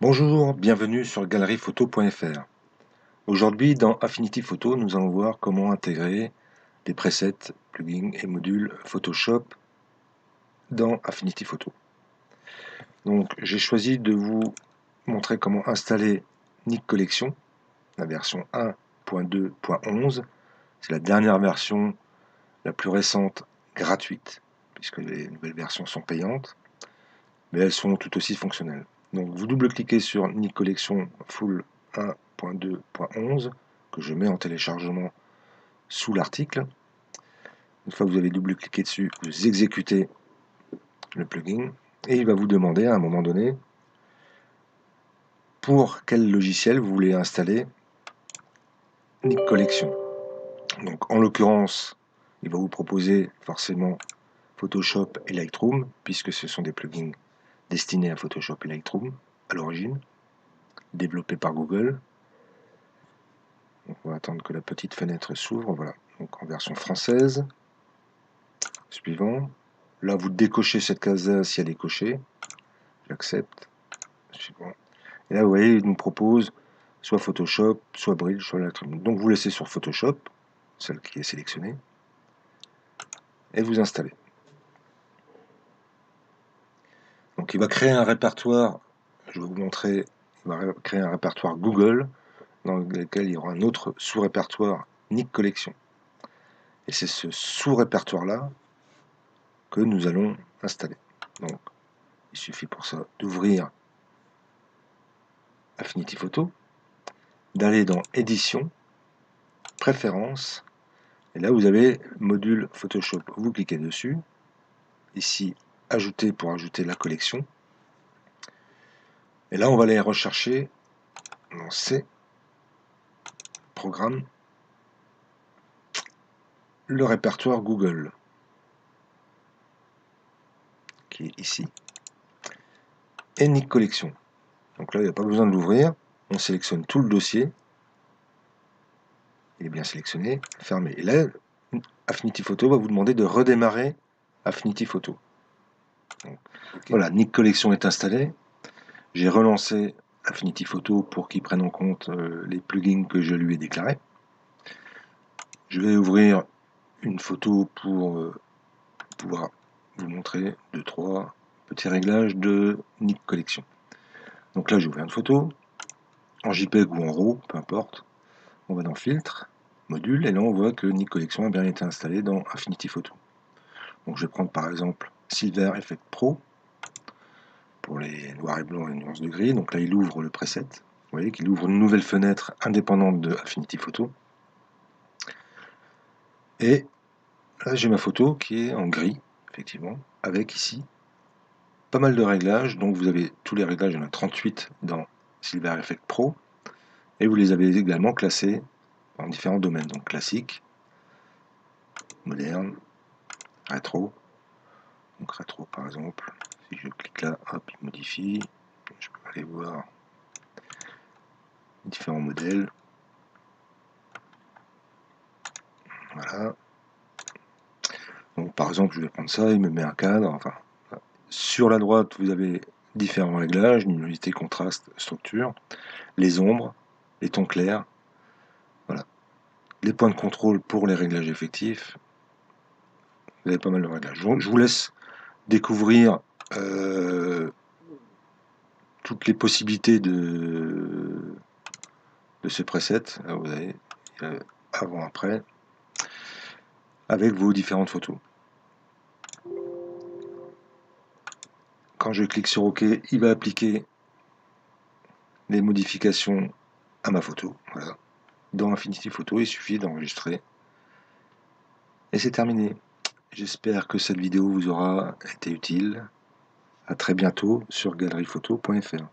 Bonjour, bienvenue sur galeriephoto.fr. Aujourd'hui, dans Affinity Photo, nous allons voir comment intégrer des presets, plugins et modules Photoshop dans Affinity Photo. Donc, j'ai choisi de vous montrer comment installer Nik Collection, la version 1.2.11. C'est la dernière version, la plus récente, gratuite, puisque les nouvelles versions sont payantes, mais elles sont tout aussi fonctionnelles. Donc vous double-cliquez sur Nik Collection Full 1.2.11 que je mets en téléchargement sous l'article. Une fois que vous avez double-cliqué dessus, vous exécutez le plugin et il va vous demander à un moment donné pour quel logiciel vous voulez installer Nik Collection. Donc en l'occurrence, il va vous proposer forcément Photoshop et Lightroom puisque ce sont des plugins destinés à Photoshop et Lightroom à l'origine, développés par Google. Donc on va attendre que la petite fenêtre s'ouvre, voilà, donc en version française. Suivant. Là, vous décochez cette case-là si elle est cochée. J'accepte. Suivant. Et là, vous voyez, il nous propose soit Photoshop, soit Bridge, soit Lightroom. Donc vous laissez sur Photoshop, celle qui est sélectionnée, et vous installez. Donc il va créer un répertoire, je vais vous montrer, il va créer un répertoire Google, dans lequel il y aura un autre sous-répertoire Nik Collection. Et c'est ce sous-répertoire-là que nous allons installer. Donc, il suffit pour ça d'ouvrir Affinity Photo, d'aller dans Édition, Préférences, et là vous avez module Photoshop. Vous cliquez dessus, ici Ajouter pour ajouter la collection, et là on va aller rechercher dans ces programmes le répertoire Google, qui est ici, et Nik Collection. Donc là il n'y a pas besoin de l'ouvrir, on sélectionne tout le dossier, il est bien sélectionné, fermé. Et là, Affinity Photo va vous demander de redémarrer Affinity Photo. Donc, voilà, Nik Collection est installé. J'ai relancé Affinity Photo pour qu'il prenne en compte les plugins que je lui ai déclarés. Je vais ouvrir une photo pour pouvoir vous montrer 2-3 petits réglages de Nik Collection. Donc là, j'ai ouvert une photo, en JPEG ou en RAW, peu importe. On va dans Filtre, Module, et là on voit que Nik Collection a bien été installé dans Affinity Photo. Donc je vais prendre par exemple Silver Effect Pro pour les noirs et blancs et nuances de gris. Donc là il ouvre le preset. Vous voyez qu'il ouvre une nouvelle fenêtre indépendante de Affinity Photo. Et là j'ai ma photo qui est en gris, effectivement, avec ici pas mal de réglages. Donc vous avez tous les réglages, il y en a 38 dans Silver Effect Pro. Et vous les avez également classés en différents domaines. Donc classique, moderne, rétro. Donc rétro par exemple, si je clique là, hop, il modifie. Je peux aller voir différents modèles. Voilà. Donc par exemple, je vais prendre ça, il me met un cadre. Enfin, sur la droite, vous avez différents réglages, luminosité, contraste, structure, les ombres, les tons clairs. Voilà. Les points de contrôle pour les réglages effectifs. Vous avez pas mal de réglages. Je vous laisse découvrir toutes les possibilités de ce preset. Là, vous avez avant-après avec vos différentes photos. Quand je clique sur OK, il va appliquer les modifications à ma photo. Voilà. Dans Affinity Photo, il suffit d'enregistrer. Et c'est terminé. J'espère que cette vidéo vous aura été utile. À très bientôt sur galeriephoto.fr.